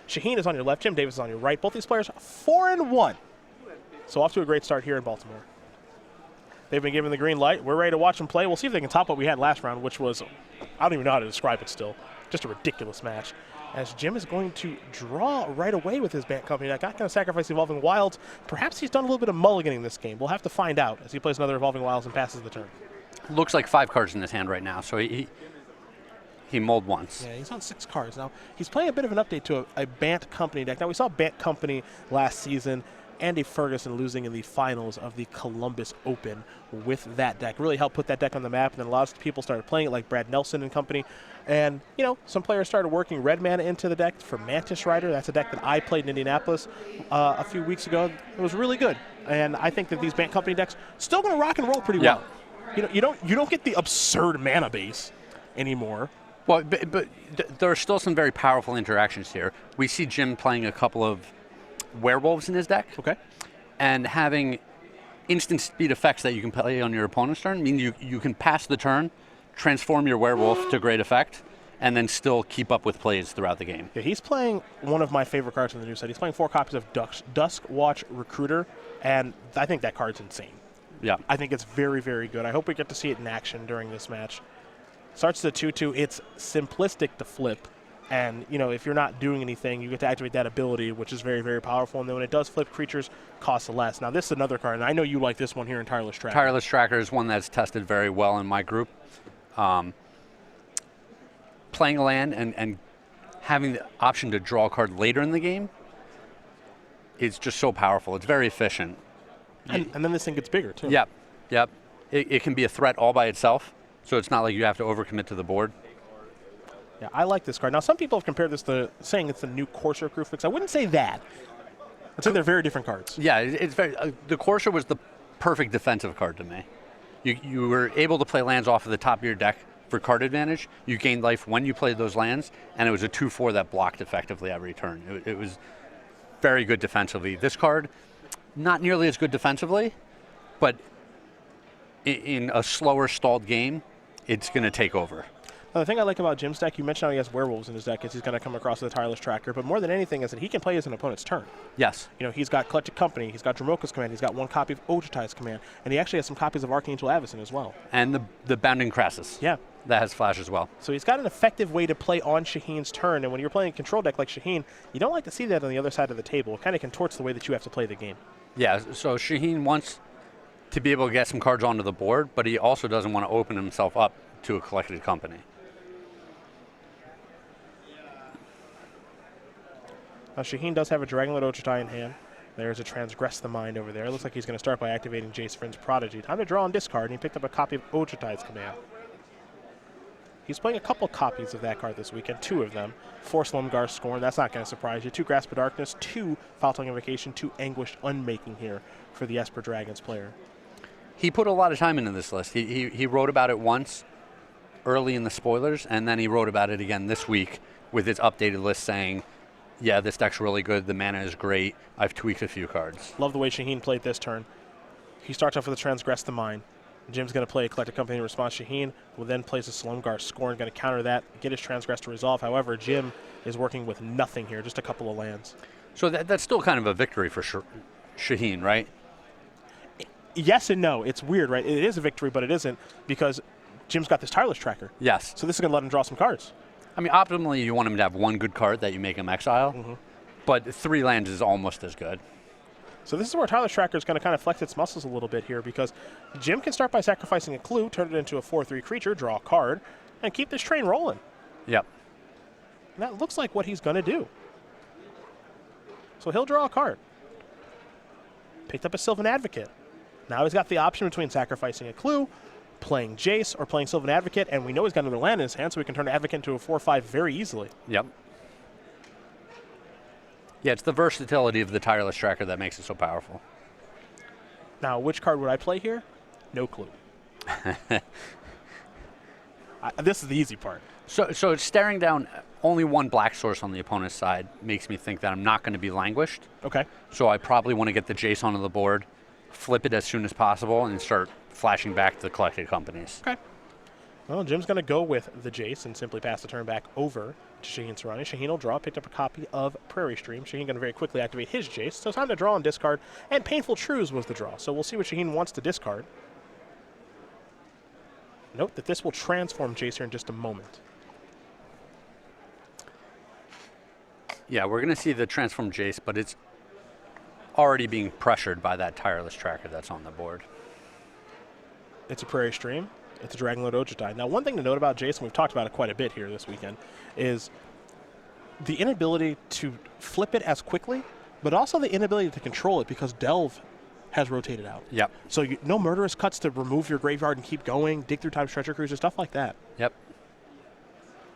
Shaheen is on your left, Jim Davis is on your right. Both these players 4-1. So off to a great start here in Baltimore. They've been given the green light. We're ready to watch them play. We'll see if they can top what we had last round, which was, I don't even know how to describe it still, just a ridiculous match. As Jim is going to draw right away with his Bant Company deck. Not going to sacrifice Evolving Wilds. Perhaps he's done a little bit of mulliganing this game. We'll have to find out as he plays another Evolving Wilds and passes the turn. Looks like 5 cards in his hand right now, so he mulled once. Yeah, he's on 6 cards. Now, he's playing a bit of an update to a Bant Company deck. Now, we saw Bant Company last season. Andy Ferguson losing in the finals of the Columbus Open with that deck. Really helped put that deck on the map, and then a lot of people started playing it, like Brad Nelson and company. And, you know, some players started working red mana into the deck for Mantis Rider. That's a deck that I played in Indianapolis a few weeks ago. It was really good. And I think that these Bant Company decks still going to rock and roll pretty well. You know, you don't get the absurd mana base anymore. Well, but there are still some very powerful interactions here. We see Jim playing a couple of werewolves in his deck. Okay. And having instant speed effects that you can play on your opponent's turn means you can pass the turn, transform your werewolf to great effect, and then still keep up with plays throughout the game. Yeah, he's playing one of my favorite cards in the new set. He's playing 4 copies of Dusk Watch Recruiter, and I think that card's insane. Yeah. I think it's very, very good. I hope we get to see it in action during this match. Starts the 2/2. It's simplistic to flip. And, you know, if you're not doing anything, you get to activate that ability, which is very, very powerful. And then when it does flip, creatures cost less. Now, this is another card, and I know you like this one here in Tireless Tracker. Tireless Tracker is one that's tested very well in my group. Playing a land and having the option to draw a card later in the game is just so powerful. It's very efficient. And then this thing gets bigger, too. Yep. It can be a threat all by itself, so it's not like you have to overcommit to the board. Yeah, I like this card. Now, some people have compared this to saying it's the new Corsair Crucifix. I wouldn't say that. I'd say they're very different cards. Yeah, it's very. The Corsair was the perfect defensive card to me. You were able to play lands off of the top of your deck for card advantage. You gained life when you played those lands, and it was a 2/4 that blocked effectively every turn. It was very good defensively. This card, not nearly as good defensively, but in a slower, stalled game, it's going to take over. Now, the thing I like about Jim's deck, you mentioned how he has werewolves in his deck, is he's going to come across with a Tireless Tracker, but more than anything is that he can play as an opponent's turn. Yes. You know, he's got Collected Company, he's got Dromoka's Command, he's got 1 copy of Ojutai's Command, and he actually has some copies of Archangel Avacyn as well. And the Bounding Crassus. Yeah. That has flash as well. So he's got an effective way to play on Shaheen's turn, and when you're playing a control deck like Shaheen, you don't like to see that on the other side of the table. It kind of contorts the way that you have to play the game. Yeah, so Shaheen wants to be able to get some cards onto the board, but he also doesn't want to open himself up to a Collected Company. Now, Shaheen does have a Dragonlord Ojutai in hand. There's a Transgress the Mind over there. It looks like he's going to start by activating Jace Vryn's Prodigy. Time to draw and discard, and he picked up a copy of Ojutai's Command. He's playing a couple copies of that card this weekend, 2 of them. 4 Slumgar Scorn, that's not going to surprise you. 2 Grasp of Darkness, 2 Foul-Tongue Invocation, 2 Anguished Unmaking here for the Esper Dragons player. He put a lot of time into this list. He wrote about it once early in the spoilers, and then he wrote about it again this week with his updated list saying, yeah, this deck's really good. The mana is great. I've tweaked a few cards. Love the way Shaheen played this turn. He starts off with a Transgress the Mind. Jim's going to play a Collected Company in response. Shaheen will then place a Slumgar Scorn, going to counter that, get his Transgress to resolve. However, Jim is working with nothing here, just a couple of lands. So that's still kind of a victory for Shaheen, right? Yes and no. It's weird, right? It is a victory, but it isn't because Jim's got this Tireless Tracker. Yes. So this is going to let him draw some cards. I mean, optimally, you want him to have 1 good card that you make him exile, but 3 lands is almost as good. So this is where Tireless Tracker is going to kind of flex its muscles a little bit here because Jim can start by sacrificing a clue, turn it into a 4/3 creature, draw a card, and keep this train rolling. Yep. And that looks like what he's going to do. So he'll draw a card. Picked up a Sylvan Advocate. Now he's got the option between sacrificing a clue, playing Jace, or playing Sylvan Advocate, and we know he's got another land in his hand, so we can turn Advocate into a 4/5 very easily. Yep. Yeah, it's the versatility of the Tireless Tracker that makes it so powerful. Now, which card would I play here? No clue. This is the easy part. So staring down only 1 black source on the opponent's side makes me think that I'm not going to be languished. Okay. So I probably want to get the Jace onto the board, flip it as soon as possible, and start flashing back to the Collected Companies. Okay. Well, Jim's going to go with the Jace and simply pass the turn back over to Shaheen Soorani. Shaheen will draw, picked up a copy of Prairie Stream. Shaheen going to very quickly activate his Jace. So time to draw and discard, and Painful Truths was the draw. So we'll see what Shaheen wants to discard. Note that this will transform Jace here in just a moment. Yeah, we're going to see the transform Jace, but it's already being pressured by that Tireless Tracker that's on the board. It's a Prairie Stream. It's a Dragonlord Ojutai. Now, one thing to note about Jason, we've talked about it quite a bit here this weekend, is the inability to flip it as quickly, but also the inability to control it because Delve has rotated out. Yep. So no Murderous Cuts to remove your graveyard and keep going, dig through Time's Treasure Cruiser, stuff like that. Yep.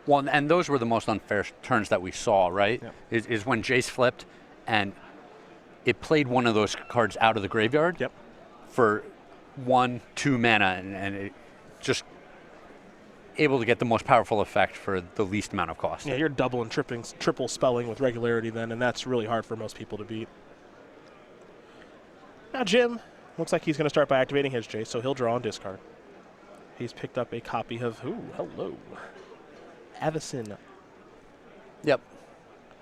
Well, and those were the most unfair turns that we saw, right? Yep. Is when Jace flipped and it played one of those cards out of the graveyard Yep. for 1-2 mana, and it just able to get the most powerful effect for the least amount of cost. Yeah, you're double and triple spelling with regularity then, and that's really hard for most people to beat. Now Jim looks like he's going to start by activating his Jace, so he'll draw and discard. He's picked up a copy of, hello, Avacyn. Yep.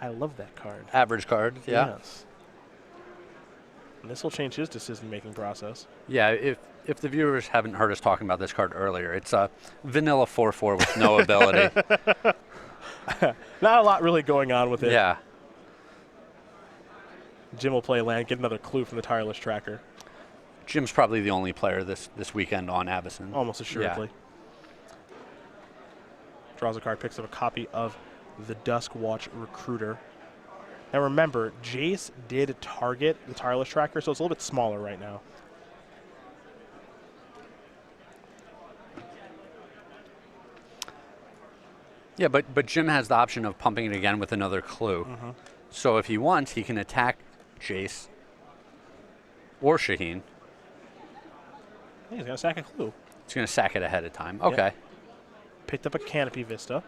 I love that card. Average card, yeah. Yes. And this will change his decision-making process. Yeah, if the viewers haven't heard us talking about this card earlier, it's a vanilla 4/4 with no ability. Not a lot really going on with it. Yeah. Jim will play land, get another clue from the Tireless Tracker. Jim's probably the only player this weekend on Avacyn. Almost assuredly. Yeah. Draws a card, picks up a copy of the Duskwatch Recruiter. Now remember, Jace did target the Tireless Tracker, so it's a little bit smaller right now. Yeah, but Jim has the option of pumping it again with another clue. Mm-hmm. So if he wants, he can attack Jace or Shaheen. Hey, he's going to sack a clue. He's going to sack it ahead of time. Okay. Yep. Picked up a Canopy Vista.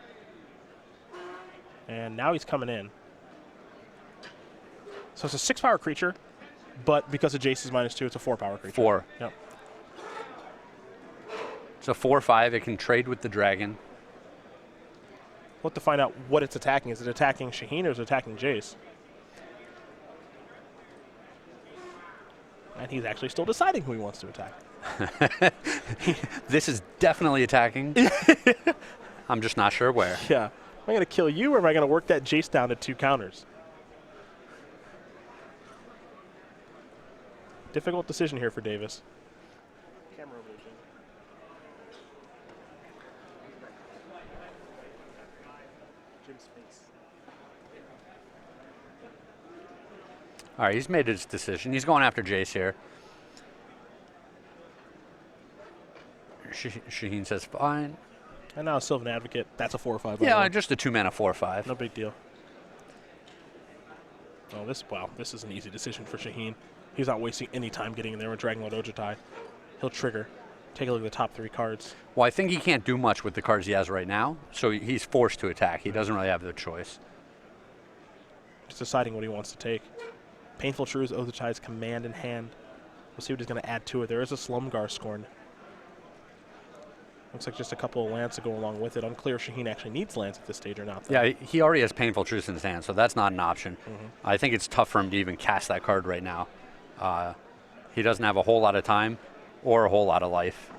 And now he's coming in. So it's a 6-power creature, but because of Jace's -2, it's a 4-power creature. 4. Yep. It's a 4/5. It can trade with the dragon. We'll have to find out what it's attacking. Is it attacking Shaheen or is it attacking Jace? And he's actually still deciding who he wants to attack. This is definitely attacking. I'm just not sure where. Yeah. Am I going to kill you or am I going to work that Jace down to 2 counters? Difficult decision here for Davis. Camera over there, Jim. Jim's face. All right, he's made his decision. He's going after Jace here. Shaheen says fine. And now Sylvan Advocate. That's a 4 or 5. Yeah, just a 2-mana 4/5. No big deal. Oh, this is an easy decision for Shaheen. He's not wasting any time getting in there with Dragonlord Ojutai. He'll trigger. Take a look at the top 3 cards. Well, I think he can't do much with the cards he has right now, so he's forced to attack. He doesn't really have the choice. Just deciding what he wants to take. Painful Truths, Ojutai's command in hand. We'll see what he's going to add to it. There is a Slumgar Scorn. Looks like just a couple of lands to go along with it. Unclear if Shaheen actually needs lands at this stage or not, though. Yeah, he already has Painful Truth in his hand, so that's not an option. Mm-hmm. I think it's tough for him to even cast that card right now. He doesn't have a whole lot of time or a whole lot of life.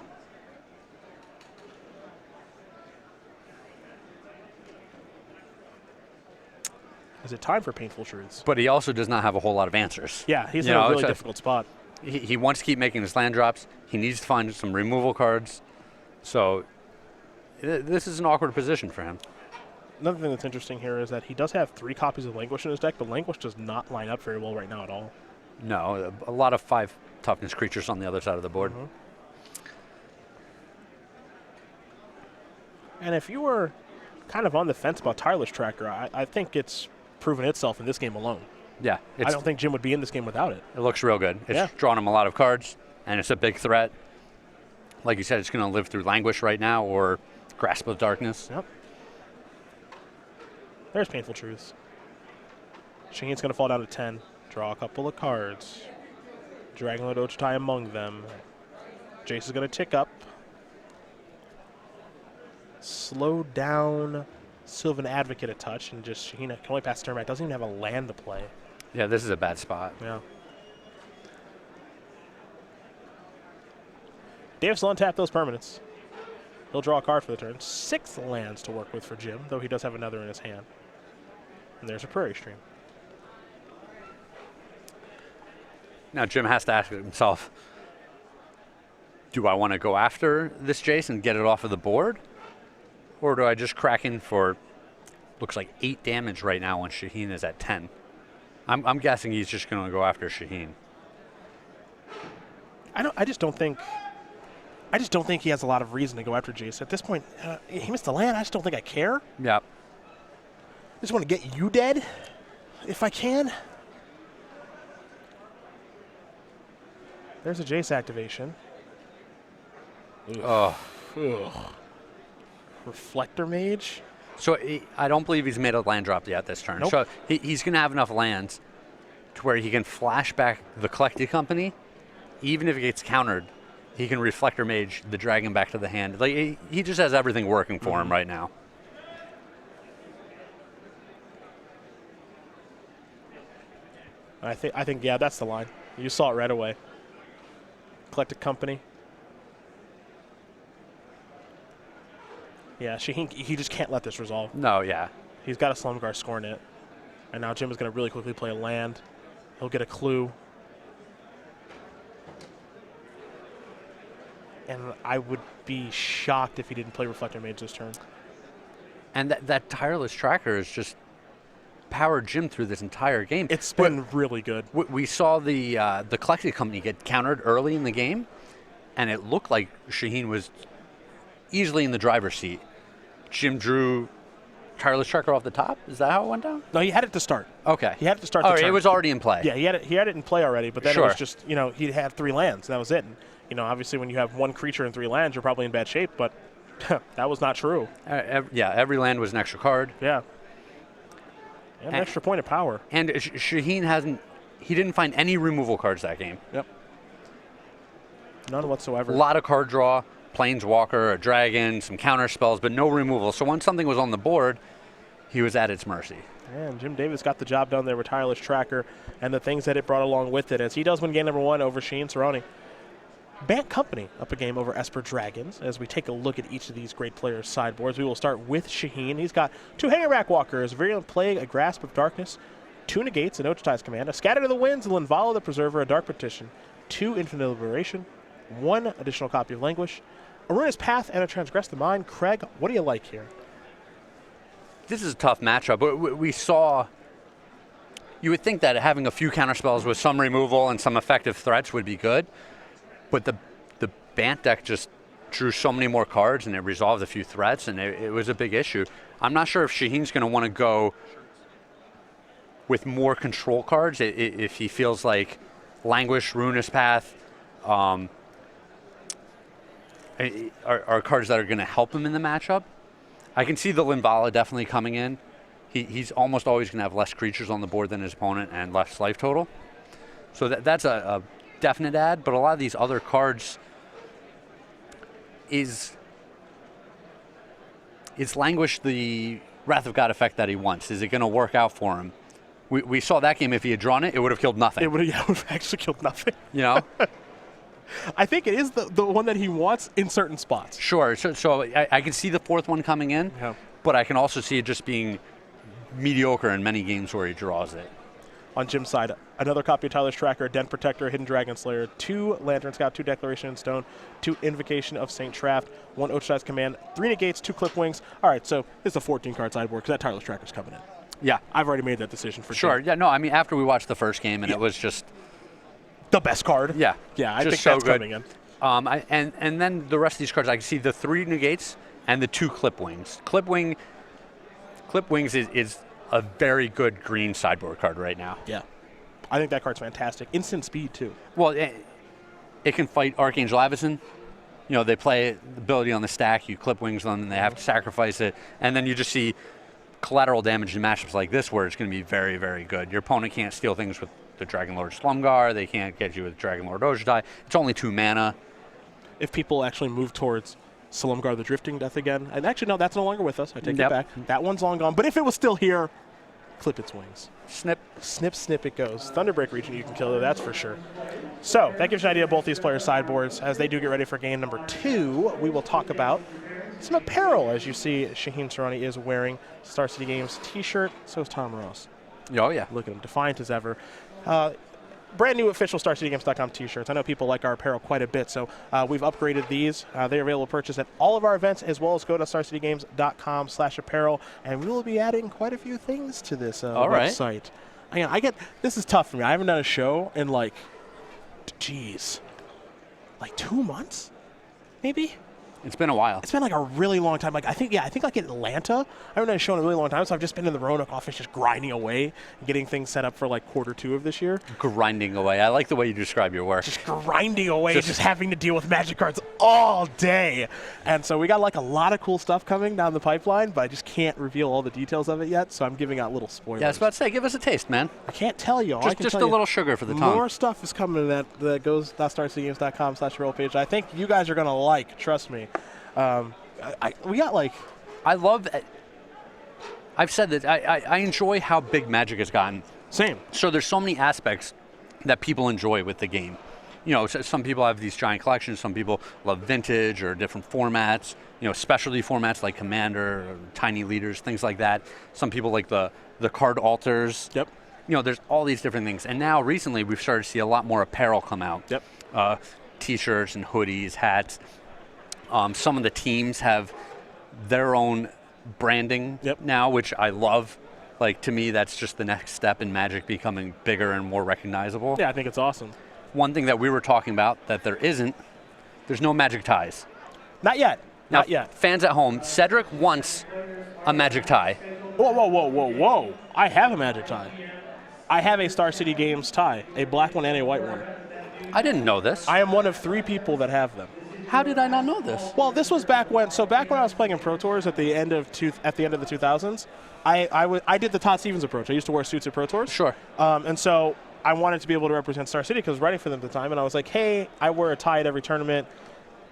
Is it time for Painful Truths? But he also does not have a whole lot of answers. Yeah, he's in a really difficult spot. He wants to keep making his land drops. He needs to find some removal cards. So this is an awkward position for him. Another thing that's interesting here is that he does have 3 copies of Languish in his deck, but Languish does not line up very well right now at all. No, a lot of 5 toughness creatures on the other side of the board. Mm-hmm. And if you were kind of on the fence about Tireless Tracker, I think it's proven itself in this game alone. Yeah. I don't think Jim would be in this game without it. It looks real good. It's drawn him a lot of cards, and it's a big threat. Like you said, it's going to live through Languish right now or Grasp of Darkness. Yep. There's Painful Truths. Shaheen's going to fall down to 10. Draw a couple of cards. Dragonlord Ojutai among them. Jace is going to tick up. slow down Sylvan Advocate a touch, and just Shaheen can only pass turn back. Doesn't even have a land to play. Yeah, this is a bad spot. Yeah. Davis will untap those permanents. He'll draw a card for the turn. 6 lands to work with for Jim, though he does have another in his hand. And there's a Prairie Stream. Now Jim has to ask himself, do I want to go after this Jace and get it off of the board? Or do I just crack in for, looks like 8 damage right now when Shaheen is at 10? I'm guessing he's just going to go after Shaheen. I just don't think he has a lot of reason to go after Jace. At this point, he missed the land. I just don't think I care. Yeah. I just want to get you dead, if I can. There's a Jace activation. Oh. Ugh. Reflector Mage. So I don't believe he's made a land drop yet this turn. Nope. So he's going to have enough lands to where he can flash back the Collected Company. Even if it gets countered, he can Reflector Mage the dragon back to the hand. Like he just has everything working for him right now. I think yeah, that's the line. You saw it right away. Collected Company. Yeah, Shaheen, he just can't let this resolve. No, yeah. He's got a Slumgar scoring it. And now Jim is going to really quickly play a land. He'll get a clue. And I would be shocked if he didn't play Reflector Mage this turn. And that tireless tracker has just powered Jim through this entire game. It's been really good. We saw the Collected Company get countered early in the game, and it looked like Shaheen was easily in the driver's seat. Jim drew tireless tracker off the top. Is that how it went down? No, he had it to start. Okay. He had it to start the turn. It was already in play. Yeah, he had it in play already, but then Sure. it was just, he had 3 lands, and that was it. And, obviously when you have 1 creature and 3 lands, you're probably in bad shape, but that was not true. Every land was an extra card. Yeah. And an extra point of power. And Shaheen he didn't find any removal cards that game. Yep. None whatsoever. A lot of card draw, Planeswalker, a dragon, some counter spells, but no removal. So once something was on the board, he was at its mercy. And Jim Davis got the job done there with Tireless Tracker and the things that it brought along with it, as he does win game number 1 over Shaheen Soorani. Bant Company up a game over Esper Dragons. As we take a look at each of these great players' sideboards, we will start with Shaheen. He's got 2 Hangerback Walkers, Virulent Plague, a Grasp of Darkness, 2 Negates, an Ochitai's Command, a Scatter to the Winds, a Linvala the Preserver, a Dark Petition, 2 Infinite Liberation, 1 additional copy of Languish, a Ruinous Path, and a Transgress the Mind. Craig, what do you like here? This is a tough matchup. We saw, you would think that having a few counterspells with some removal and some effective threats would be good, but the Bant deck just drew so many more cards and it resolved a few threats, and it was a big issue. I'm not sure if Shaheen's going to want to go with more control cards if he feels like Languish, Ruinous Path are cards that are going to help him in the matchup. I can see the Linvala definitely coming in. He's almost always going to have less creatures on the board than his opponent and less life total. So that's a definite add, but a lot of these other cards is Languish the Wrath of God effect that he wants? Is it going to work out for him? We saw that game. If he had drawn it, it would have killed nothing. It would have actually killed nothing. You know? I think it is the one that he wants in certain spots. Sure. So I can see the 4th one coming in, but I can also see it just being mediocre in many games where he draws it. On Jim's side, another copy of Tyler's Tracker, Den Protector, Hidden Dragon Slayer, 2 Lantern Scout, 2 Declaration in Stone, 2 Invocation of Saint Traft, 1 Ochitai's Command, 3 Negates, 2 Clip Wings. All right, so it's a 14-card sideboard because that Tyler's Tracker's coming in. Yeah. I've already made that decision for sure. Jim. Yeah, no, I mean, after we watched the first game and it was just the best card. Yeah. Yeah, I just think so that's good. coming in. And then the rest of these cards, I can see the 3 Negates and the 2 Clip Wings. Clip Wings is a very good green sideboard card right now. Yeah. I think that card's fantastic. Instant speed, too. Well, it can fight Archangel Avacyn. They play the ability on the stack. You Clip Wings them, and they have to sacrifice it. And then you just see collateral damage in matchups like this where it's going to be very, very good. Your opponent can't steal things with the Dragon Lord Slumgar. They can't get you with Dragon Lord Ojitai. It's only 2 mana. If people actually move towards Silumgar the Drifting Death again. And actually, no, that's no longer with us. I take it Yep. back. That one's long gone. But if it was still here, clip its wings. Snip. Snip, snip, it goes. Thunderbreak region, you can kill it, that's for sure. So that gives you an idea of both these players' sideboards. As they do get ready for game number 2, we will talk about some apparel. As you see, Shaheen Soorani is wearing Star City Games t-shirt. So is Tom Ross. Oh, yeah. Look at him, defiant as ever. Brand new official StarCityGames.com t-shirts. I know people like our apparel quite a bit, so we've upgraded these. They're available to purchase at all of our events, as well as go to StarCityGames.com/apparel, and we will be adding quite a few things to this website. I get this is tough for me. I haven't done a show in like 2 months, maybe. It's been a while. It's been like a really long time. I think like in Atlanta, I haven't done a show in a really long time, so I've just been in the Roanoke office just grinding away and getting things set up for like Q2 of this year. Grinding away. I like the way you describe your work. Just grinding away, just having to deal with Magic cards all day. And so we got like a lot of cool stuff coming down the pipeline, but I just can't reveal all the details of it yet, so I'm giving out little spoilers. Yeah, I was about to say, give us a taste, man. I can't tell you. Just a little sugar for the tongue. More stuff is coming that goes StarCityGames.com/roll page. I think you guys are going to like, trust me. We got like... I love... I've said that I enjoy how big Magic has gotten. Same. So there's so many aspects that people enjoy with the game. You know, some people have these giant collections. Some people love vintage or different formats. You know, specialty formats like Commander, or Tiny Leaders, things like that. Some people like the card alters. Yep. You know, there's all these different things. And now recently we've started to see a lot more apparel come out. Yep. T-shirts and hoodies, hats. Some of the teams have their own branding now, which I love. Like, to me, that's just the next step in Magic becoming bigger and more recognizable. Yeah, I think it's awesome. One thing that we were talking about that there's no Magic ties. Not yet. Now, Not yet. Fans at home, Cedric wants a Magic tie. Whoa. I have a Magic tie. I have a Star City Games tie, a black one and a white one. I didn't know this. I am one of 3 people that have them. How did I not know this? Well, this was back when I was playing in Pro Tours at the end of the 2000s. I did the Todd Stevens approach. I used to wear suits at Pro Tours. Sure. And so I wanted to be able to represent Star City because I was writing for them at the time, and I was like, hey, I wear a tie at every tournament.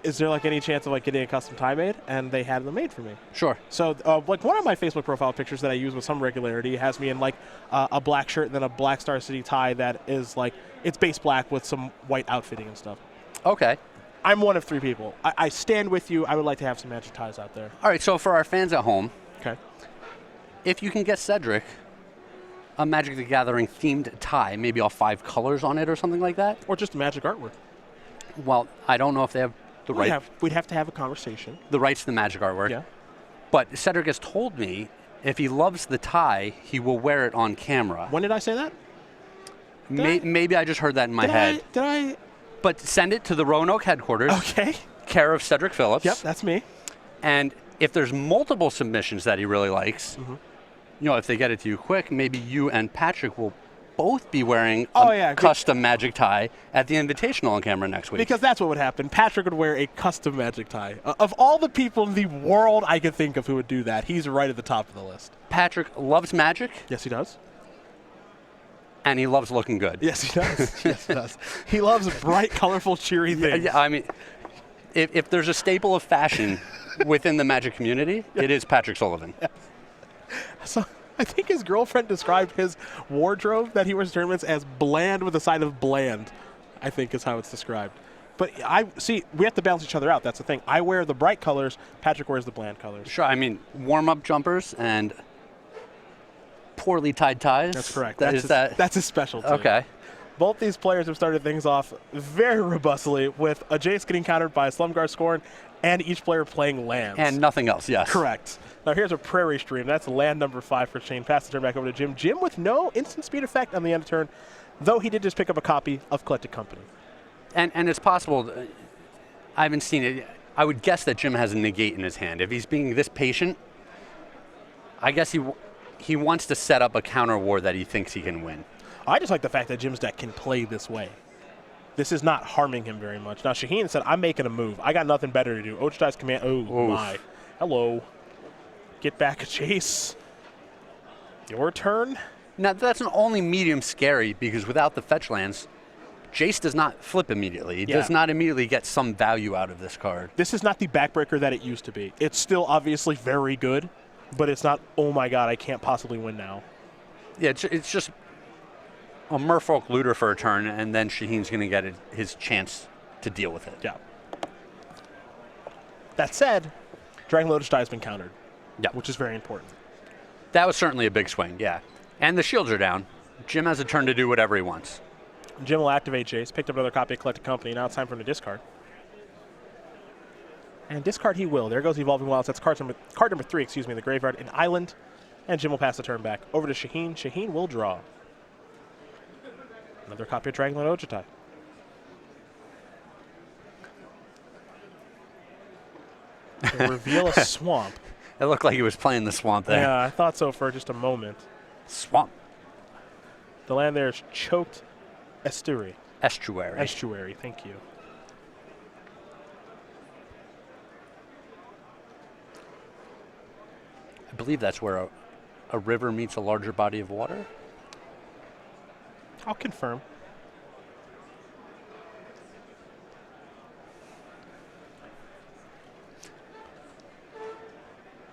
Is there like any chance of like getting a custom tie made? And they had them made for me. Sure. So like one of my Facebook profile pictures that I use with some regularity has me in like a black shirt and then a black Star City tie that is like, it's base black with some white outfitting and stuff. Okay. I'm one of 3 people. I stand with you. I would like to have some Magic ties out there. All right, so for our fans at home, Okay. if you can get Cedric a Magic the Gathering themed tie, maybe all 5 colors on it or something like that. Or just Magic artwork. Well, I don't know if they have the We'd have to have a conversation. the rights to the Magic artwork. Yeah. But Cedric has told me if he loves the tie, he will wear it on camera. When did I say that? Maybe I just heard that in my head. Did I? But send it to the Roanoke headquarters, Okay. care of Cedric Phillips. Yep, that's me. And if there's multiple submissions that he really likes, Mm-hmm. you know, if they get it to you quick, maybe you and Patrick will both be wearing a custom Magic tie at the Invitational on camera next week. Because that's what would happen. Patrick would wear a custom Magic tie. Of all the people in the world I could think of who would do that, he's right at the top of the list. Patrick loves Magic, Yes, he does. and he loves looking good. Yes, he does. Yes, he does. He loves bright, colorful, cheery things. Yeah, I mean, if there's a staple of fashion within the Magic community, it is Patrick Sullivan. So I think his girlfriend described his wardrobe that he wears in tournaments as bland with a side of bland, I think is how it's described. But we have to balance each other out. That's the thing. I wear the bright colors. Patrick wears the bland colors. Sure, I mean, warm-up jumpers and poorly tied ties. That's correct. That's his specialty. okay. Both these players have started things off very robustly with a Jace getting countered by a Slumguard Scorn and each player playing lands. And nothing else, yes. Correct. Now here's a Prairie Stream. That's land number 5 for Shane. Pass the turn back over to Jim. Jim with no instant speed effect on the end of turn, though he did just pick up a copy of Collected Company. And it's possible, I haven't seen it, I would guess that Jim has a negate in his hand. If he's being this patient, I guess he wants to set up a counter war that he thinks he can win. I just like the fact that Jim's deck can play this way. This is not harming him very much. Now, Shaheen said, I'm making a move. I got nothing better to do. Ochitai's command. Oh, my. Hello. Get back a chase. Your turn. Now, that's only medium scary because without the fetch lands, Jace does not flip immediately. He Yeah. does not immediately get some value out of this card. This is not the backbreaker that it used to be. It's still obviously very good, but it's not, oh my god, I can't possibly win now. Yeah, it's just a Merfolk looter for a turn, and then Shaheen's going to get his chance to deal with it. Yeah. That said, Dragon Lotus Die has been countered, which is very important. That was certainly a big swing, yeah. And the shields are down. Jim has a turn to do whatever he wants. Jim will activate Jace, picked up another copy of Collected Company. Now it's time for him to discard. And discard he will. There goes Evolving Wilds. That's card number 3, in the graveyard, an island. And Jim will pass the turn back. Over to Shaheen. Shaheen will draw. Another copy of Dragonlord Ojutai. Reveal a swamp. It looked like he was playing the swamp there. Yeah, I thought so for just a moment. Swamp. The land there is Choked Estuary. Estuary. Thank you. I believe that's where a river meets a larger body of water. I'll confirm.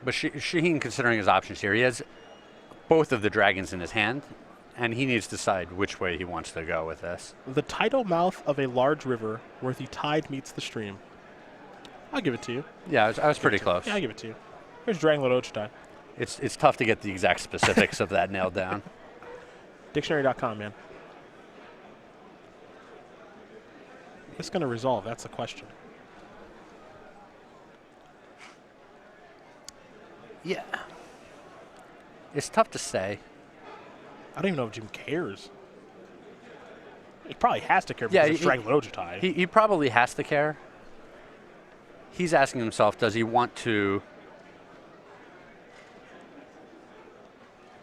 But Shaheen, considering his options here, he has both of the dragons in his hand, and he needs to decide which way he wants to go with this. The tidal mouth of a large river where the tide meets the stream. I'll give it to you. Yeah, I was pretty close. Yeah, I'll give it to you. Here's Dragonlord Ojutai. It's tough to get the exact specifics of that nailed down. Dictionary.com, man. It's going to resolve. That's the question. Yeah. It's tough to say. I don't even know if Jim cares. He probably has to care because it's Dragonlord Ojutai. He probably has to care. He's asking himself, does he want to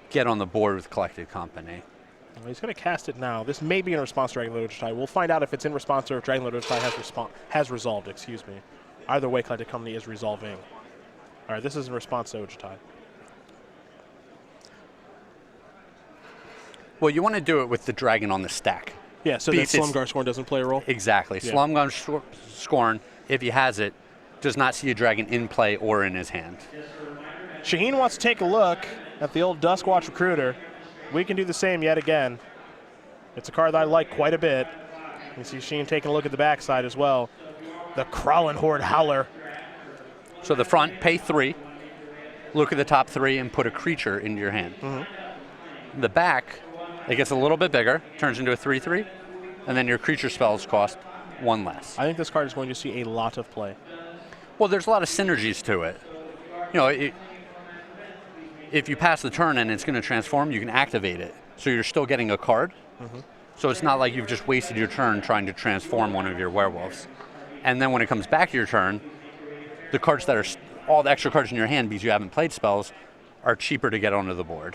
get on the board with Collected Company? Well, he's going to cast it now. This may be in response to Dragonlord Ojutai. We'll find out if it's in response or if Dragonlord Ojutai has resolved. Either way, Collected Company is resolving. All right, this is in response to Ojutai. Well, you want to do it with the dragon on the stack. Yeah, so that Slumgar Scorn doesn't play a role? Exactly. Yeah. Slumgar Scorn, if he has it, does not see a dragon in play or in his hand. Shaheen wants to take a look at the old Duskwatch Recruiter. We can do the same yet again. It's a card that I like quite a bit. You see Shaheen taking a look at the backside as well. The Crawling Horde Howler. So the front, pay 3, look at the top 3, and put a creature into your hand. Mm-hmm. The back, it gets a little bit bigger, turns into a 3/3, and then your creature spells cost 1 less. I think this card is going to see a lot of play. Well, there's a lot of synergies to it. You know, if you pass the turn and it's going to transform, you can activate it. So you're still getting a card. Mm-hmm. So it's not like you've just wasted your turn trying to transform one of your werewolves. And then when it comes back to your turn, the cards that are all the extra cards in your hand because you haven't played spells are cheaper to get onto the board.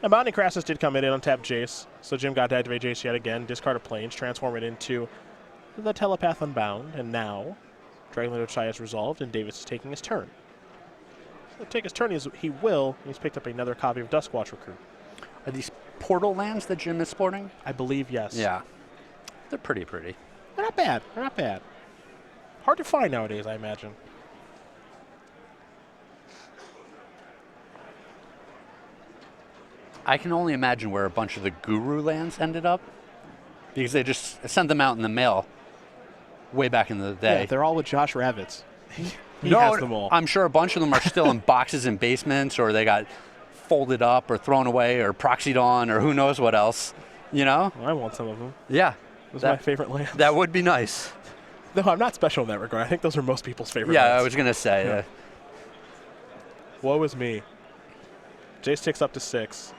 Now, Bounding Crassus did come in and untap Jace, so Jim got to activate Jace yet again, discard a Plains, transform it into the Telepath Unbound, and now Dragonlord Ojutai has resolved, and Davis is taking his turn. So take his turn, he will. He's picked up another copy of Duskwatch Recruit. Are these portal lands that Jim is sporting? I believe, yes. Yeah. They're pretty. They're not bad. They're not bad. Hard to find nowadays, I imagine. I can only imagine where a bunch of the Guru lands ended up because they just sent them out in the mail way back in the day. Yeah, they're all with Josh Ravitz. He has them all. I'm sure a bunch of them are still in boxes in basements, or they got folded up or thrown away or proxied on or who knows what else, you know? Well, I want some of them. Yeah. Those are my favorite lands. That would be nice. No, I'm not special in that regard. I think those are most people's favorite lands. Yeah, I was going to say. Yeah. Woe is me. Jace ticks up to 6.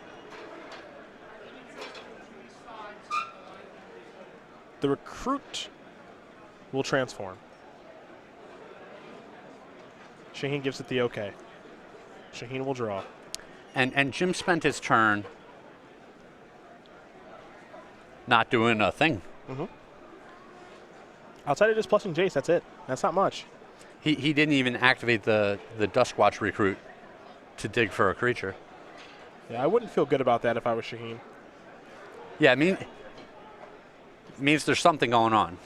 The Recruit will transform. Shaheen gives it the okay. Shaheen will draw. And Jim spent his turn not doing a thing. Mm-hmm. Outside of just plussing Jace, that's it. That's not much. He didn't even activate the Duskwatch Recruit to dig for a creature. Yeah, I wouldn't feel good about that if I was Shaheen. Yeah, I mean, means there's something going on.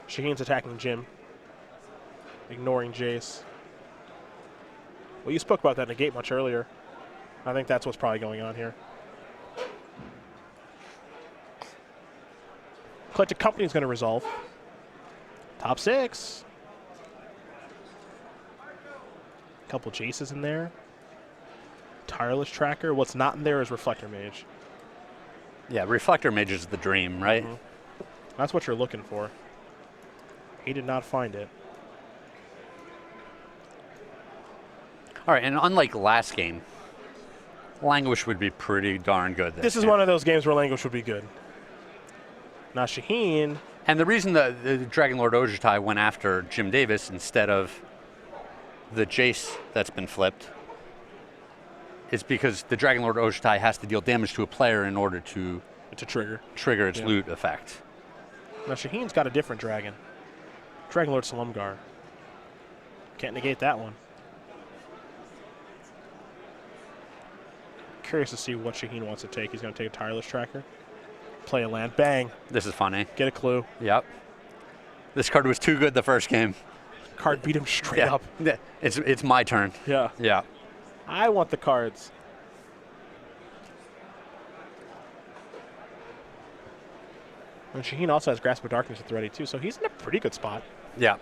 Shaheen's attacking Jim, ignoring Jace. Well, you spoke about that negate much earlier. I think that's what's probably going on here. Collective Company is going to resolve. Top 6. Couple Jaces in there. Tireless Tracker. What's not in there is Reflector Mage. Yeah, Reflector Mage is the dream, right? Mm-hmm. That's what you're looking for. He did not find it. All right, and unlike last game, Languish would be pretty darn good. This is one of those games where Languish would be good. Now Shaheen. And the reason the Dragon Lord Ojutai went after Jim Davis instead of the Jace that's been flipped is because the Dragon Lord Ojutai has to deal damage to a player in order to trigger its loot effect. Now Shaheen's got a different dragon. Dragon Lord Salumgar. Can't negate that one. Curious to see what Shaheen wants to take. He's going to take a Tireless Tracker. Play a land. Bang. This is funny. Get a clue. Yep. This card was too good the first game. Card beat him straight up. Yeah. It's my turn. Yeah. Yeah. I want the cards. And Shaheen also has Grasp of Darkness at the ready too, so he's in a pretty good spot. Yeah.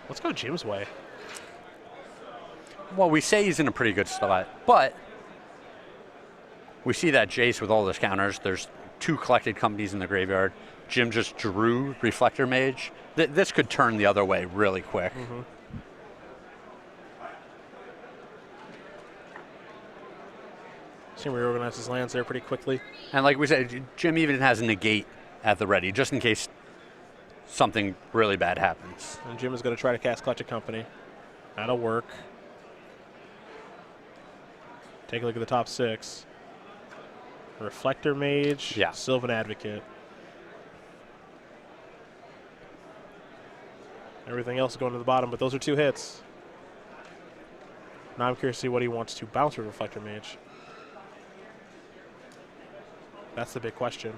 Let's go Jim's way. Well, we say he's in a pretty good spot, but we see that Jace with all those counters. There's 2 collected companies in the graveyard. Jim just drew Reflector Mage. This could turn the other way really quick. Mm-hmm. Seem to reorganize his lands there pretty quickly. And like we said, Jim even has a negate at the ready, just in case something really bad happens. And Jim is going to try to cast Collective Company. That'll work. Take a look at the top 6. Reflector Mage, yeah. Sylvan Advocate. Everything else is going to the bottom, but those are 2 hits. Now I'm curious to see what he wants to bounce with Reflector Mage. That's the big question.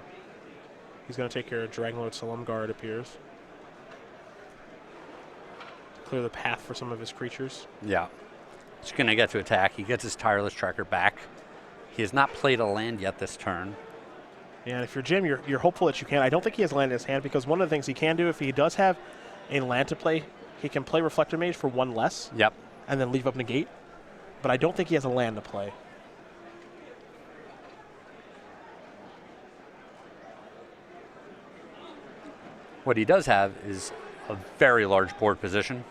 He's going to take care of Dragonlord Salumgar, it appears. Clear the path for some of his creatures. Yeah. He's going to get to attack. He gets his Tireless Tracker back. He has not played a land yet this turn. And if you're Jim, you're hopeful that you can. I don't think he has land in his hand because one of the things he can do, if he does have a land to play, he can play Reflector Mage for 1 less. Yep. And then leave up Negate. But I don't think he has a land to play. What he does have is a very large board position.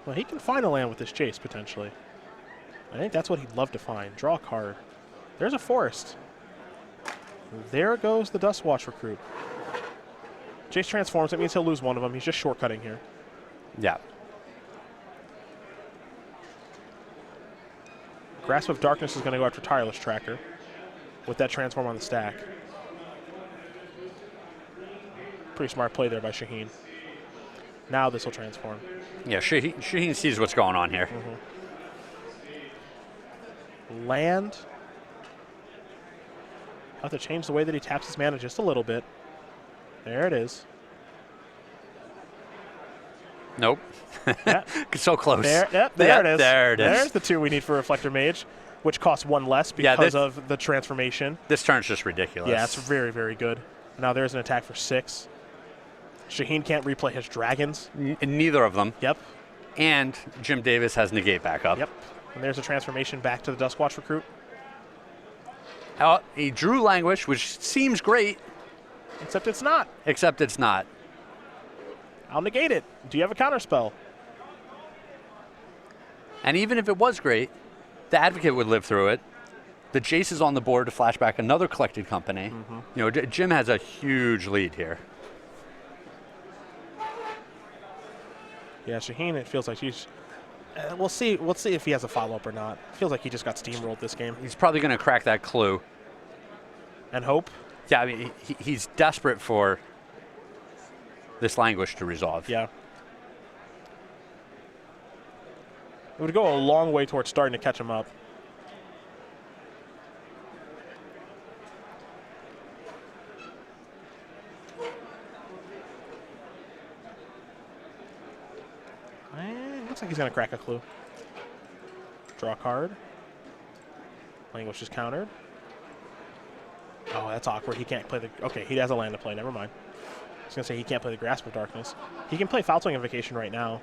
Well, he can find a land with this Jace, potentially. I think that's what he'd love to find. Draw a card. There's a forest. There goes the Dustwatch Recruit. Jace transforms. It means he'll lose one of them. He's just shortcutting here. Yeah. Grasp of Darkness is going to go after Tireless Tracker with that transform on the stack. Pretty smart play there by Shaheen. Now this will transform. Yeah, Shaheen sees what's going on here. Mm-hmm. Land. Have to change the way that he taps his mana just a little bit. There it is. Nope. Yeah. So close. There it is. There it is. There's the 2 we need for Reflector Mage, which costs 1 less because of the transformation. This turn's just ridiculous. Yeah, it's very, very good. Now there's an attack for 6. Shaheen can't replay his dragons. Neither of them. Yep. And Jim Davis has negate back up. Yep. And there's a transformation back to the Dustwatch Recruit. He drew Languish, which seems great. Except it's not. Except it's not. I'll negate it. Do you have a counterspell? And even if it was great, the Advocate would live through it. The Jace is on the board to flash back another collected company. Mm-hmm. You know, Jim has a huge lead here. Yeah, Shaheen, it feels like he's... we'll see if he has a follow-up or not. Feels like he just got steamrolled this game. He's probably going to crack that clue. And hope? Yeah, I mean, he's desperate for this Languish to resolve. Yeah. It would go a long way towards starting to catch him up. Looks like he's going to crack a clue. Draw a card. Languish is countered. Oh, that's awkward. He can't play the... Okay, he has a land to play. Never mind. I was going to say he can't play the Grasp of Darkness. He can play Foul Tongue Invocation right now.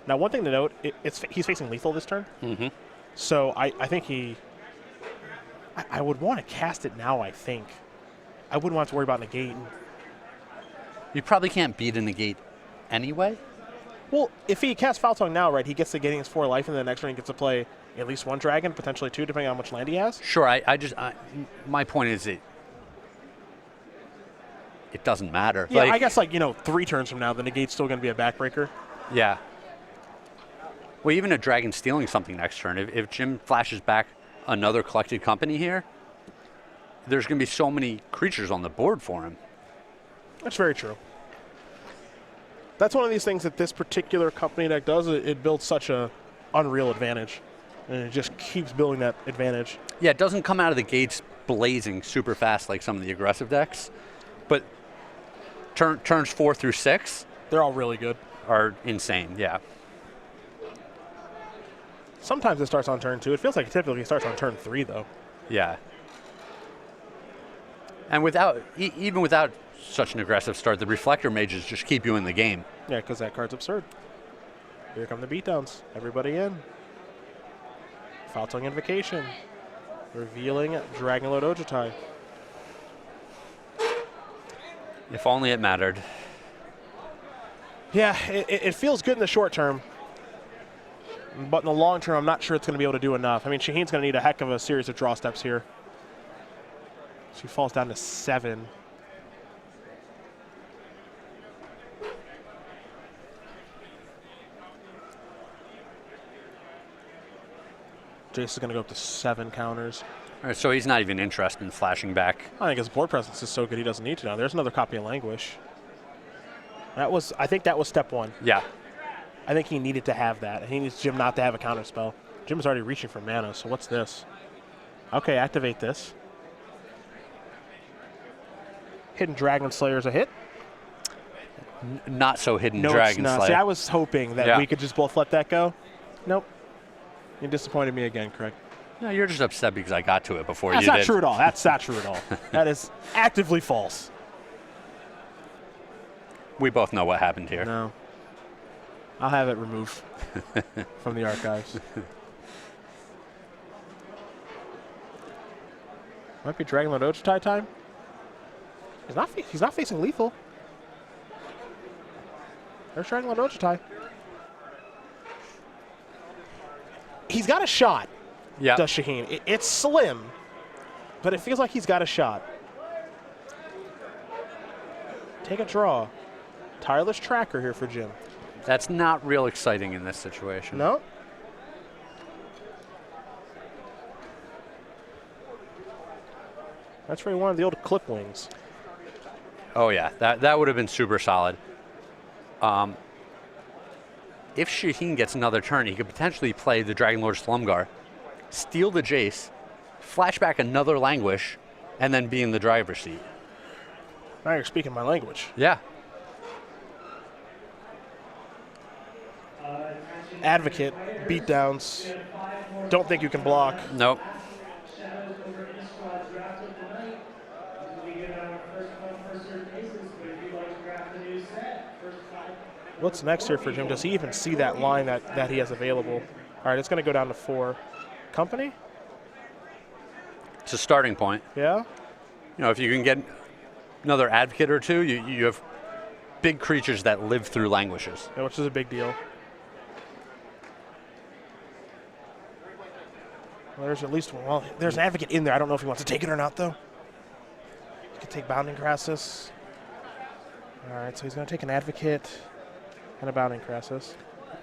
Now, one thing to note, he's facing lethal this turn. Mm-hmm. So I think he... I would want to cast it now, I think. I wouldn't want to worry about negate. You probably can't beat a negate anyway. Well, if he casts Foul Tongue now, right, he gets to getting his 4 life, and then the next turn he gets to play at least 1 dragon, potentially 2, depending on how much land he has. Sure, my point is it doesn't matter. Yeah, I guess 3 turns from now, the negate's still going to be a backbreaker. Yeah. Well, even a dragon stealing something next turn, if Jim flashes back another collected company here, there's going to be so many creatures on the board for him. That's very true. That's one of these things that this particular company deck does. It builds such a unreal advantage, and it just keeps building that advantage. Yeah, it doesn't come out of the gates blazing super fast like some of the aggressive decks, but turns 4 through 6, they're all really good. Are insane, yeah. Sometimes it starts on turn 2. It feels like it typically starts on turn 3, though. Yeah. And even without such an aggressive start, the Reflector Mages just keep you in the game. Yeah, because that card's absurd. Here come the beatdowns. Everybody in. Foul Tongue Invocation. Revealing Dragonlord Ojutai. If only it mattered. Yeah, it feels good in the short term. But in the long term, I'm not sure it's going to be able to do enough. I mean, Shaheen's going to need a heck of a series of draw steps here. So he falls down to 7. Jace is going to go up to 7 counters. All right, so he's not even interested in flashing back. I think his board presence is so good he doesn't need to now. There's another copy of Languish. I think that was step 1. Yeah. I think he needed to have that. He needs Jim not to have a counter spell. Jim's already reaching for mana, so what's this? Okay, activate this. Hidden Dragon Slayer is a hit. Not so Hidden No, Dragon it's not. Slayer. See, I was hoping that we could just both let that go. Nope. You disappointed me again, Craig. No, you're just upset because I got to it before That's you did. not true at all. That's not true at all. That is actively false. We both know what happened here. No. I'll have it removed from the archives. Might be Dragonlord Ojutai time. He's not facing lethal. There's Dragonlord Ojutai. He's got a shot. Yeah. Does Shaheen? It's slim, but it feels like he's got a shot. Take a draw. Tireless Tracker here for Jim. That's not real exciting in this situation. No? That's where he wanted the old clip wings. Oh, yeah. That would have been super solid. If Shaheen gets another turn, he could potentially play the Dragonlord Slumgar, steal the Jace, flash back another Languish, and then be in the driver's seat. Now you're speaking my language. Yeah. Advocate, beatdowns. Don't think you can block. Nope. What's next here for Jim? Does he even see that line that he has available? All right, it's going to go down to 4. Company? It's a starting point. Yeah? You know, if you can get another Advocate or 2, you have big creatures that live through Languishes. Yeah, which is a big deal. Well, there's at least there's an Advocate in there. I don't know if he wants to take it or not, though. He could take Bounding Crassus. All right, so he's going to take an Advocate and a Bounding Crassus.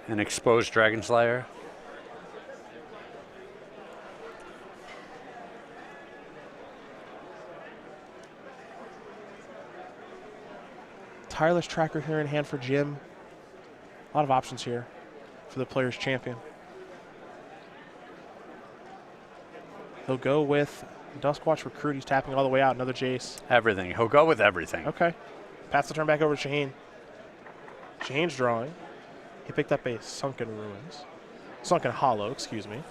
An exposed Dragon Slayer. Tireless Tracker here in hand for Jim. A lot of options here for the player's champion. He'll go with Duskwatch Recruit. He's tapping all the way out. Another Jace. Everything. He'll go with everything. Okay. Pass the turn back over to Shaheen. Shaheen's drawing. He picked up a Sunken Ruins. Sunken Hollow, excuse me.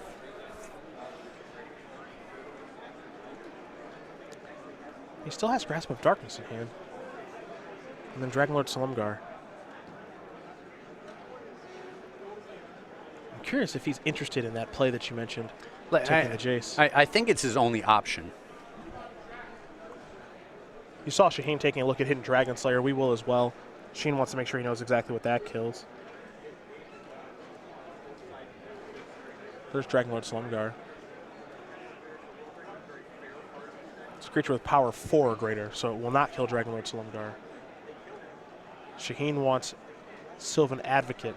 He still has Grasp of Darkness in hand. And then Dragonlord Silumgar. I'm curious if he's interested in that play that you mentioned, taking the Jace. I think it's his only option. You saw Shaheen taking a look at Hidden Dragon Slayer. We will as well. Shaheen wants to make sure he knows exactly what that kills. There's Dragonlord Silumgar. It's a creature with power 4 or greater, so it will not kill Dragonlord Silumgar. Shaheen wants Sylvan Advocate.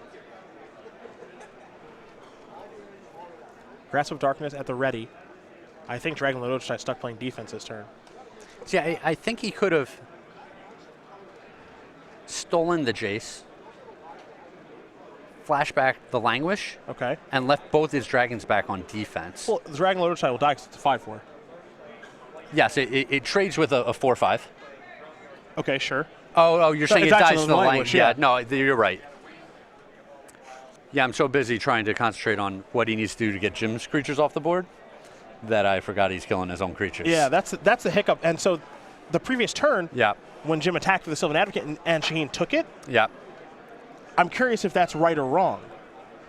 Grasp of Darkness at the ready. I think Dragonlord Ojutai stuck playing defense this turn. See, I think he could have stolen the Jace, flashback the Languish, Okay. and left both his dragons back on defense. Well, the Dragonlord Ojutai will die because it's a 5/4. Yes, it trades with a 4/5. Okay, sure. Oh, you're saying it it dies dies to to the the Languish, Languish. yeah. Yeah, no, you're right. Yeah, I'm so busy trying to concentrate on what he needs to do to get Jim's creatures off the board that I forgot he's killing his own creatures. Yeah, that's the hiccup. And so the previous turn, Yeah. when Jim attacked for the Sylvan Advocate and Shaheen took it, Yeah. I'm curious if that's right or wrong.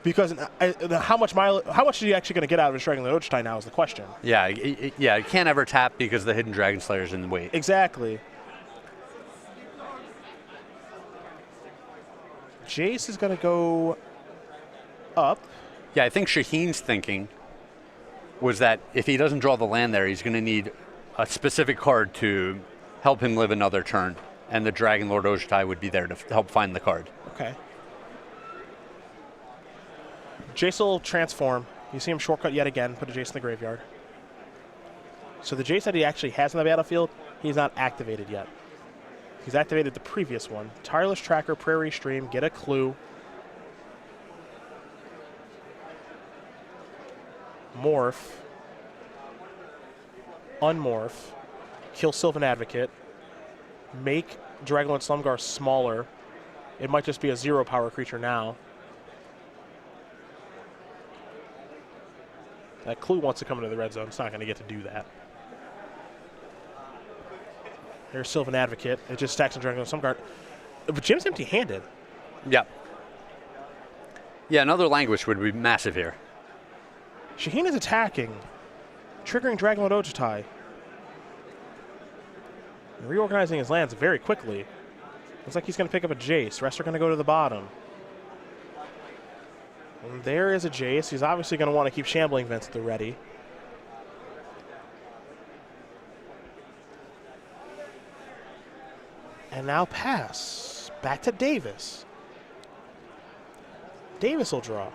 Because how much is he actually going to get out of his Dragonlord Ojutai now is the question. Yeah, you can't ever tap because the Hidden Dragon Slayer's in the way. Exactly. Jace is going to go up. Yeah, I think Shaheen's thinking was that if he doesn't draw the land there, he's going to need a specific card to help him live another turn, and the Dragonlord Ojutai would be there to help find the card. Okay. Jace will transform. You see him shortcut yet again, put a Jace in the graveyard. So the Jace that he actually has in the battlefield, he's not activated yet. He's activated the previous one. Tireless Tracker, Prairie Stream, get a clue. Morph. Unmorph. Kill Sylvan Advocate. Make Dragonlord Slumgar smaller. It might just be a 0 power creature now. That clue wants to come into the red zone. It's not going to get to do that. There's Sylvan Advocate. It just stacks on Dragonlord Slumgar. But Jim's empty-handed. Yeah. Yeah, another Languish would be massive here. Shaheen is attacking, triggering Dragonlord Ojutai. And reorganizing his lands very quickly. Looks like he's going to pick up a Jace. Rest are going to go to the bottom. And there is a Jace. He's obviously going to want to keep Shambling Vents at the ready. And now pass. Back to Davis. Davis will draw.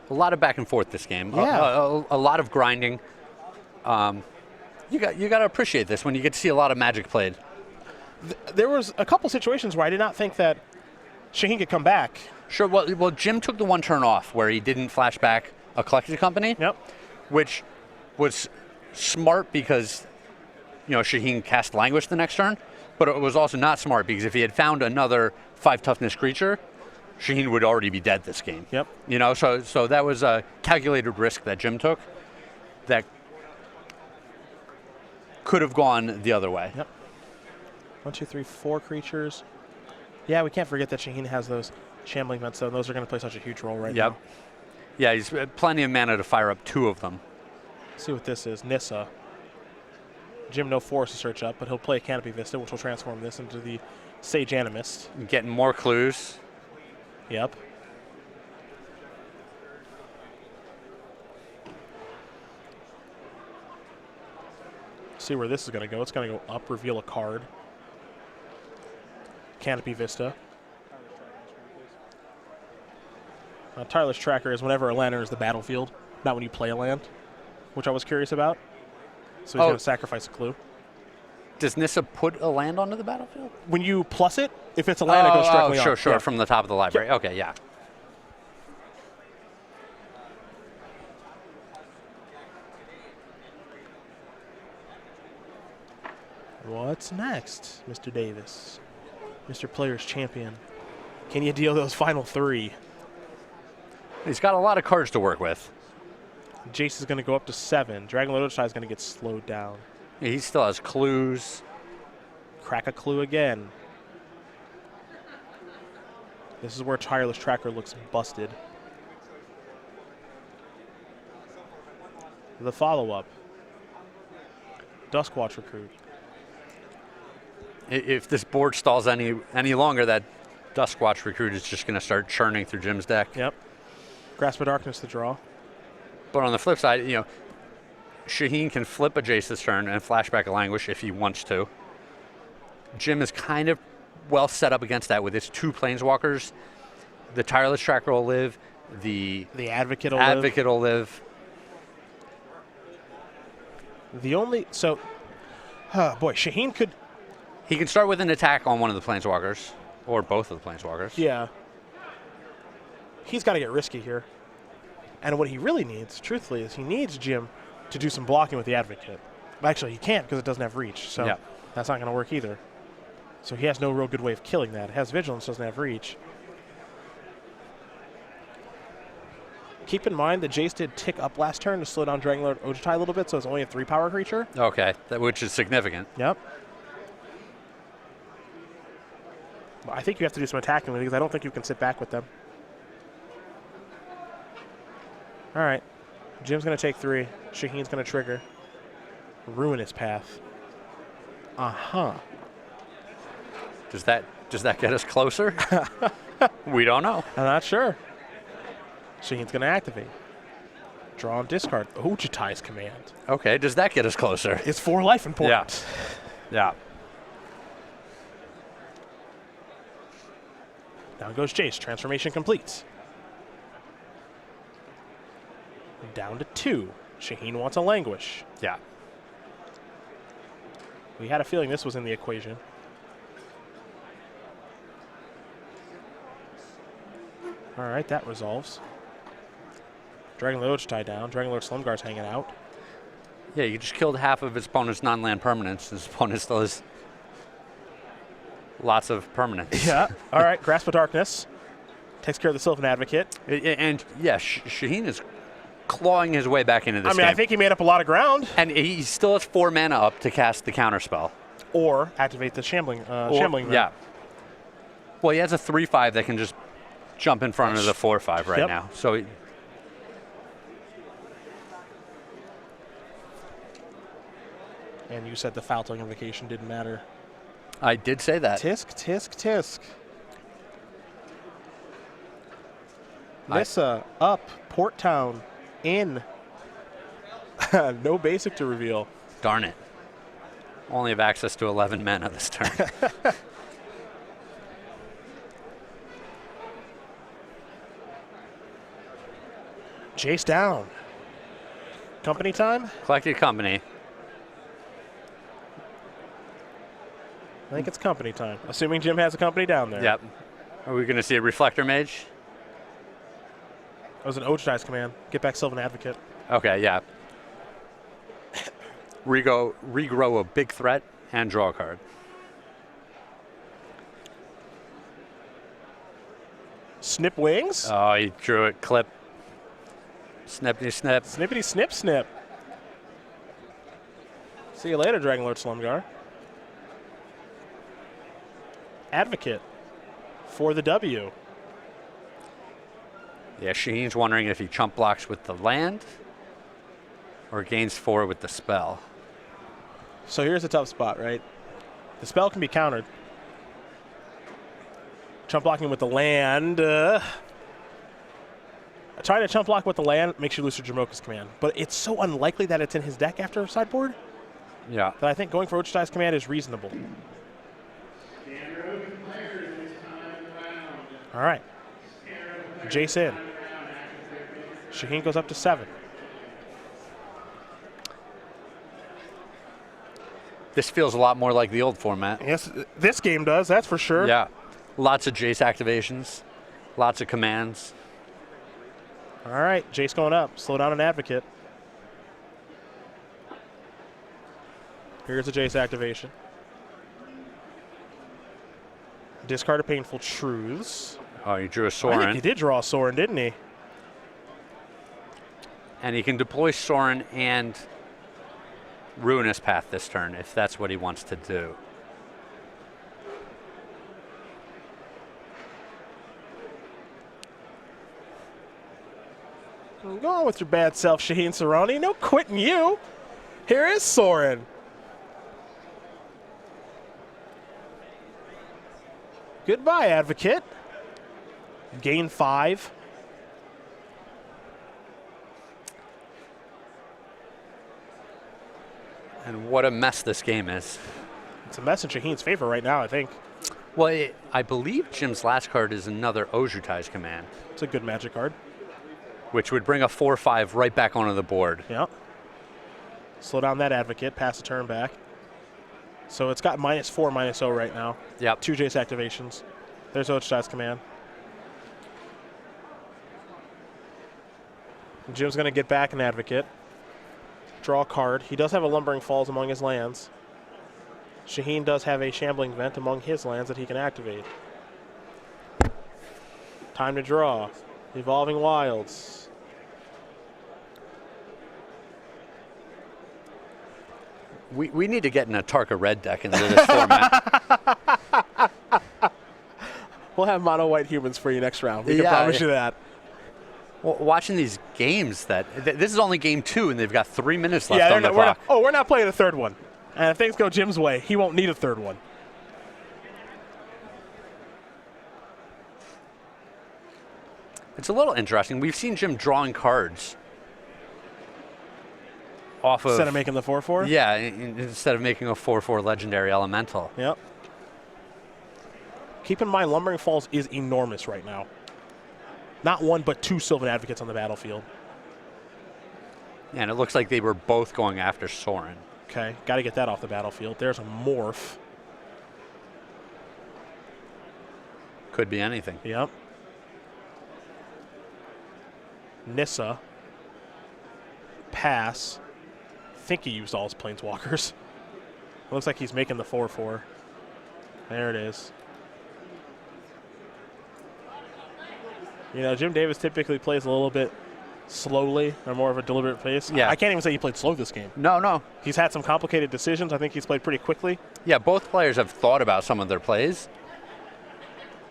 A lot of back and forth this game. Yeah. A lot of grinding. You got to appreciate this when you get to see a lot of Magic played. There was a couple situations where I did not think that Shaheen could come back. Sure. Well, Jim took the one turn off where he didn't flash back a Collected Company. Yep. Which was smart because, Shaheen cast Languish the next turn, but it was also not smart because if he had found another 5 toughness creature, Shaheen would already be dead this game. Yep. So that was a calculated risk that Jim took that could have gone the other way. Yep. 1, 2, 3, 4 creatures. Yeah, we can't forget that Shaheen has those Shambling Vents, though. Those are going to play such a huge role right now. Yeah, he's plenty of mana to fire up 2 of them. Let's see what this is. Nissa. Jim no force to search up, but he'll play Canopy Vista, which will transform this into the Sage Animist. Getting more clues. Yep. See where this is going to go. It's going to go up, reveal a card. Canopy Vista. Tireless Tracker is whenever a land enters the battlefield, not when you play a land, which I was curious about. So he's going to sacrifice a clue. Does Nissa put a land onto the battlefield? When you plus it, if it's a land, it goes directly on. Sure, Yeah. from the top of the library. Yep. Okay, yeah. What's next, Mr. Davis? Mr. Players Champion. Can you deal those final 3? He's got a lot of cards to work with. Jace is going to go up to 7. Dragon Lord Ojutai is going to get slowed down. He still has clues. Crack a clue again. This is where Tireless Tracker looks busted. The follow-up. Duskwatch Recruit. If this board stalls any longer, that Duskwatch Recruit is just going to start churning through Jim's deck. Yep. Grasp of Darkness to draw. But on the flip side, Shaheen can flip a Jace this turn and flashback a Languish if he wants to. Jim is kind of well set up against that with his 2 Planeswalkers. The Tireless Tracker will live. The Advocate will live. The only boy, Shaheen could. He can start with an attack on one of the Planeswalkers, or both of the Planeswalkers. Yeah. He's got to get risky here. And what he really needs, truthfully, is he needs Jim to do some blocking with the Advocate. But actually, he can't because it doesn't have reach, so that's not going to work either. So he has no real good way of killing that. It has Vigilance, doesn't have reach. Keep in mind that Jace did tick up last turn to slow down Dragon Lord Ojutai a little bit, so it's only a 3-power creature. Okay, which is significant. Yep. I think you have to do some attacking with it because I don't think you can sit back with them. All right. Jim's going to take 3. Shaheen's going to trigger. Ruinous Path. Uh-huh. Does that get us closer? We don't know. I'm not sure. Shaheen's going to activate. Draw and discard. Ojutai's command. Okay, does that get us closer? It's 4 life important. Yeah. Down goes Jace. Transformation complete. Down to 2. Shaheen wants a Languish. Yeah. We had a feeling this was in the equation. All right, that resolves. Dragon Lord Ojutai down. Dragon Lord Slumgar's hanging out. Yeah, you just killed half of his opponent's non-land permanents. His opponent still has lots of permanents. Yeah. All right, Grasp of Darkness. Takes care of the Sylvan Advocate. And yeah, Shaheen is clawing his way back into this game. I think he made up a lot of ground. And he still has 4 mana up to cast the counterspell. Or activate the Shambling. Yeah. Well, he has a 3/5 that can just jump in front of the 4/5 right now. So. And you said the Foul-Tongue Invocation didn't matter. I did say that. Tisk, tisk, tisk. Nissa, up, Port Town, in. No basic to reveal. Darn it. Only have access to 11 mana this turn. Jace down. Company time? Collected company. I think it's company time. Assuming Jim has a company down there. Yep. Are we going to see a Reflector Mage? That was an Ojutai's command. Get back Sylvan Advocate. Okay, yeah. Regrow a big threat and draw a card. Snip wings? Oh, he drew it. Clip. Snippity snip. Snippity snip snip. See you later, Dragon Lord Slumgar. Advocate for the W. Yeah, Shaheen's wondering if he chump blocks with the land or gains 4 with the spell. So here's a tough spot, right? The spell can be countered. Chump blocking with the land. Trying to chump block with the land makes you lose your Jamoka's command. But it's so unlikely that it's in his deck after sideboard Yeah. that I think going for Ojutai's command is reasonable. All right. Jace in. Shaheen goes up to 7. This feels a lot more like the old format. Yes, this game does, that's for sure. Yeah. Lots of Jace activations. Lots of commands. All right, Jace going up. Slow down an Advocate. Here's a Jace activation. Discard a Painful Truths. Oh, he drew a I think Soorani. he did draw a Soorani, didn't he? And he can deploy Soorani and Ruinous Path this turn if that's what he wants to do. Go on with your bad self, Shaheen Soorani. No quitting you. Here is Soorani. Goodbye, Advocate. Gain 5. And what a mess this game is. It's a mess in Shaheen's favor right now, I think. Well, I believe Jim's last card is another Ojutai's Command, It's a good Magic card. which would bring a 4/5 right back onto the board. Yeah. Slow down that Advocate. Pass the turn back. So it's got -4, -0 right now. Yep. 2 Jace activations. There's Ojutai's Command. Jim's going to get back an Advocate. Draw a card. He does have a Lumbering Falls among his lands. Shaheen does have a Shambling Vent among his lands that he can activate. Time to draw. Evolving Wilds. We need to get an Atarka red deck into this format. We'll have mono white humans for you next round. We can Yeah, promise yeah. you that. Well, watching these games, this is only game 2, and they've got 3 minutes left on the we're clock. we're not playing a third one. And if things go Jim's way, he won't need a third one. It's a little interesting. We've seen Jim drawing cards off of Instead of making the 4/4? Yeah, instead of making a 4/4 legendary elemental. Yep. Keep in mind, Lumbering Falls is enormous right now. Not 1, but 2 Sylvan Advocates on the battlefield. And it looks like they were both going after Soorani. Okay, got to get that off the battlefield. There's a Morph. Could be anything. Yep. Nissa. Pass. Think he used all his Planeswalkers. It looks like he's making the 4/4. There it is. You know, Jim Davis typically plays a little bit slowly or more of a deliberate pace. Yeah. I can't even say he played slow this game. No. He's had some complicated decisions. I think he's played pretty quickly. Yeah, both players have thought about some of their plays,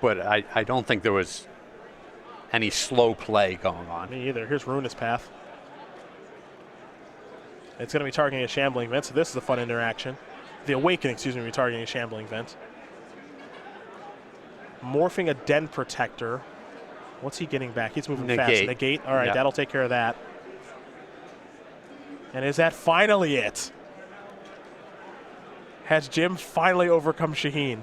but I don't think there was any slow play going on. Me either. Here's Ruinous Path. It's going to be targeting a Shambling Vent, so this is a fun interaction. The Awakening, excuse me, will be targeting a Shambling Vent. Morphing a Den Protector. What's he getting back? He's moving fast. Negate. All right, Yeah. that'll take care of that. And is that finally it? Has Jim finally overcome Shaheen?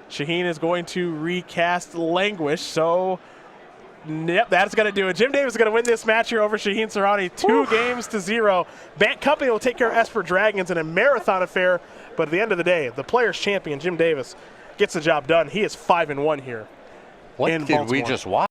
Shaheen is going to recast Languish, so yep, that's going to do it. Jim Davis is going to win this match here over Shaheen Soorani, 2-0. Bant Company will take care of Esper Dragons in a marathon affair, but at the end of the day, the player's champion, Jim Davis, gets the job done. He is 5-1 here. What in did we Baltimore. just watch?